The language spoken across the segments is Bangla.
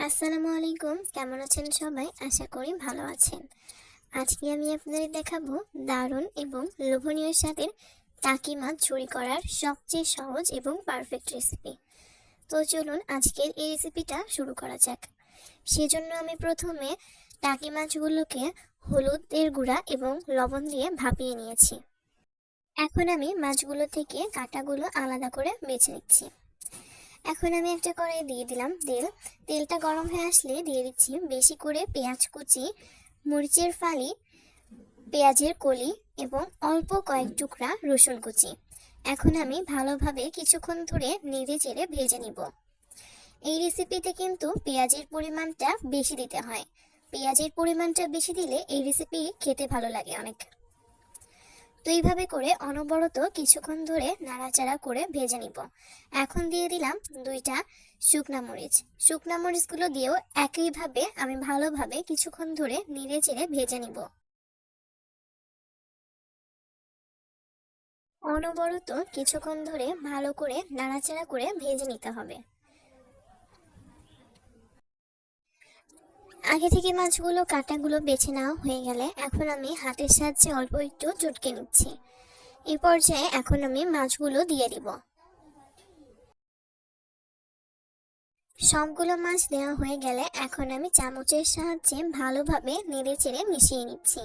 আসসালামু আলাইকুম। কেমন আছেন সবাই? আশা করি ভালো আছেন। আজকে আমি আপনাদের দেখাবো দারুণ এবং লোভনীয় স্বাদের টাকি মাছ ঝুরি করার সবচেয়ে সহজ এবং পারফেক্ট রেসিপি। তো চলুন আজকের এই রেসিপিটা শুরু করা যাক। সেজন্য আমি প্রথমে টাকি মাছগুলোকে হলুদের গুঁড়া এবং লবণ দিয়ে ভাপিয়ে নিয়েছি। এখন আমি মাছগুলো থেকে কাঁটাগুলো আলাদা করে বেছে নিচ্ছি। এখন আমি একটা কড়াই দিয়ে দিলাম তেল। তেলটা গরম হয়ে আসলে দিয়ে দিচ্ছি বেশি করে পেঁয়াজ কুচি, মরিচের ফালি, পেঁয়াজের কলি এবং অল্প কয়েক টুকরা রসুন কুচি। এখন আমি ভালোভাবে কিছুক্ষণ ধরে নেড়ে চেড়ে ভেজে নিব। এই রেসিপিতে কিন্তু পেঁয়াজের পরিমাণটা বেশি দিতে হয়। পেঁয়াজের পরিমাণটা বেশি দিলে এই রেসিপি খেতে ভালো লাগে অনেক। তো এইভাবে করে অনবরত কিছুক্ষণ ধরে নাড়াচাড়া করে ভেজে নিব। এখন দিয়ে দিলাম 2টা শুকনা মরিচ। শুকনা মরিচগুলো দিয়েও একইভাবে আমি ভালোভাবে কিছুক্ষণ ধরে নেড়ে চেড়ে ভেজে নিব। অনবরত কিছুক্ষণ ধরে ভালো করে নাড়াচাড়া করে ভেজে নিতে হবে। আগে থেকে মাছগুলো কাঁটাগুলো বেছে নেওয়া হয়ে গেলে এখন আমি হাতের সাহায্যে অল্প একটু চটকে নিচ্ছি। এই পর্যায়ে এখন আমি মাছগুলো দিয়ে দিব। সবগুলো মাছ দেওয়া হয়ে গেলে এখন আমি চামচের সাহায্যে ভালোভাবে নেড়েচেড়ে মিশিয়ে নিচ্ছি।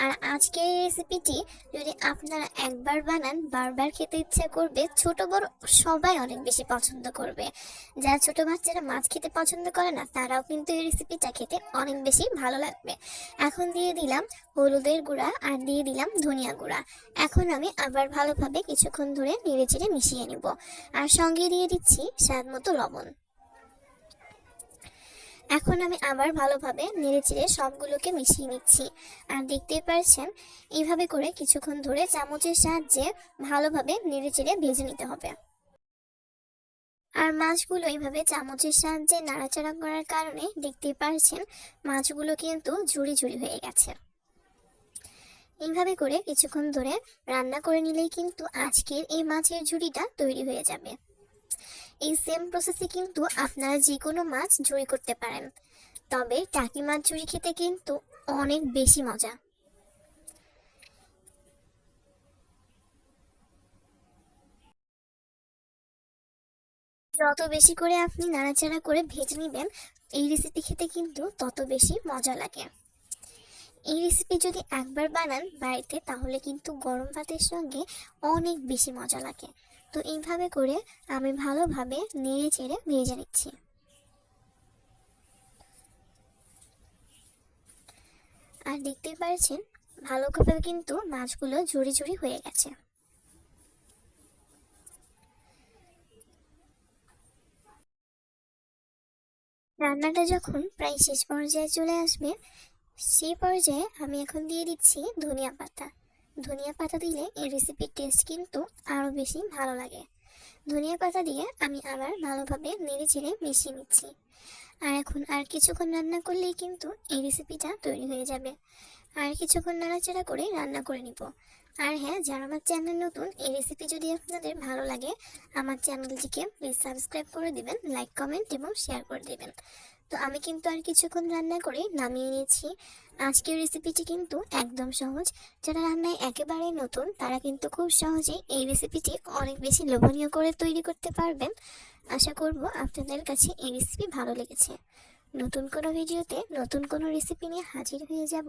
আর আজকের এই রেসিপিটি যদি আপনারা একবার বানান বারবার খেতে ইচ্ছা করবে। ছোট বড় সবাই অনেক বেশি পছন্দ করবে। যারা ছোট বাচ্চারা মাছ খেতে পছন্দ করে না তারাও কিন্তু এই রেসিপিটা খেতে অনেক বেশি ভালো লাগবে। এখন দিয়ে দিলাম হলুদের গুঁড়া আর দিয়ে দিলাম ধনিয়া গুঁড়া। এখন আমি আবার ভালোভাবে কিছুক্ষণ ধরে নেড়েচেড়ে মিশিয়ে নেব। আর সঙ্গে দিয়ে দিচ্ছি স্বাদ মতো লবণ। এখন আমি আবার ভালোভাবে নেড়েচেড়ে সবগুলোকে মিশিয়ে নিচ্ছি। আর দেখতেই পাচ্ছেন এইভাবে করে কিছুক্ষণ ধরে চামচের সাহায্যে ভালোভাবে নেড়েচেড়ে ভেজে নিতে হবে। আর মাছগুলো এইভাবে চামচের সাহায্যে নাড়াচাড়া করার কারণে দেখতেই পাচ্ছেন মাছগুলো কিন্তু ঝুরি ঝুরি হয়ে গেছে। এইভাবে করে কিছুক্ষণ ধরে রান্না করে নিলেই কিন্তু আজকের এই মাছের ঝুড়িটা তৈরি হয়ে যাবে। এই সেম প্রসেসে কিন্তু আপনারা যে কোনো মাছ ঝুরি করতে পারেন, তবে টাকি মাছ ঝুরি খেতে কিন্তু অনেক বেশি মজা। যত বেশি করে আপনি নাড়াচাড়া করে ভেজে নেবেন এই রেসিপি খেতে কিন্তু তত বেশি মজা লাগে। এই রেসিপি যদি একবার বানান বাড়িতে তাহলে কিন্তু গরম ভাতের সঙ্গে অনেক বেশি মজা লাগে। তো এইভাবে করে আমি ভালোভাবে নেড়ে চেড়ে ভেজে নিচ্ছি। আর দেখতেই পাচ্ছেন ভালোভাবে কিন্তু মাছগুলো ঝুরি ঝুরি হয়ে গেছে। রান্নাটা যখন প্রায় শেষ পর্যায়ে চলে আসবে সেই পর্যায়ে আমি এখন দিয়ে দিচ্ছি ধনিয়া পাতা। ধনিয়া পাতা দিলে এই রেসিপির টেস্ট কিন্তু আরো বেশি ভালো লাগে। ধনিয়া পাতা দিয়ে আমি আবার ভালোভাবে নেড়ে চেড়ে মিশিয়ে নিচ্ছি। আর এখন আর কিছুক্ষণ রান্না করলেই কিন্তু এই রেসিপিটা তৈরি হয়ে যাবে। আর কিছুক্ষণ নাড়াচাড়া করে রান্না করে নিব। আর হ্যাঁ, যারা আমার চ্যানেল নতুন, এই রেসিপি যদি আপনাদের ভালো লাগে আমার চ্যানেলটিকে প্লিজ সাবস্ক্রাইব করে দিবেন, লাইক কমেন্ট এবং শেয়ার করে দিবেন। তো আমি কিন্তু আর কিছুক্ষণ রান্না করে নামিয়ে নিয়েছি। আজকের রেসিপিটি কিন্তু একদম সহজ। যারা রান্নায় একেবারে নতুন তারা কিন্তু খুব সহজেই এই রেসিপিটি অনেক বেশি লোভনীয় করে তৈরি করতে পারবেন। আশা করব আপনাদের কাছে এই রেসিপি ভালো লেগেছে। নতুন কোনো ভিডিওতে নতুন কোনো রেসিপি নিয়ে হাজির হয়ে যাব।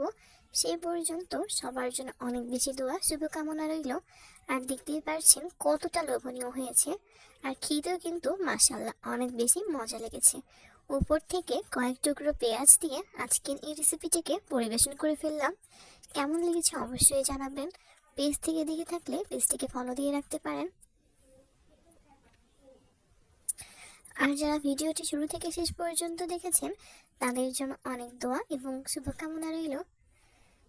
সেই পর্যন্ত সবার জন্য অনেক বেশি দোয়া শুভকামনা রইল। আর দেখতেই পারছেন কতটা লোভনীয় হয়েছে। আর খেতেও কিন্তু মাশাআল্লাহ অনেক বেশি মজা লেগেছে। উপর থেকে কয়েক টুকরো পেঁয়াজ দিয়ে আজকের এই রেসিপিটিকে পরিবেশন করে ফেললাম। কেমন লেগেছে অবশ্যই জানাবেন। পেজ থেকে দেখে থাকলে পেজটিকে ফলো দিয়ে রাখতে পারেন। আর যারা ভিডিওটি শুরু থেকে শেষ পর্যন্ত দেখেছেন তাদের জন্য অনেক দোয়া এবং শুভকামনা রইল।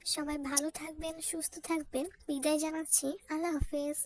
সবাই ভালো থাকবেন, সুস্থ থাকবেন। বিদায় জানাচ্ছি। আল্লাহ হাফেজ।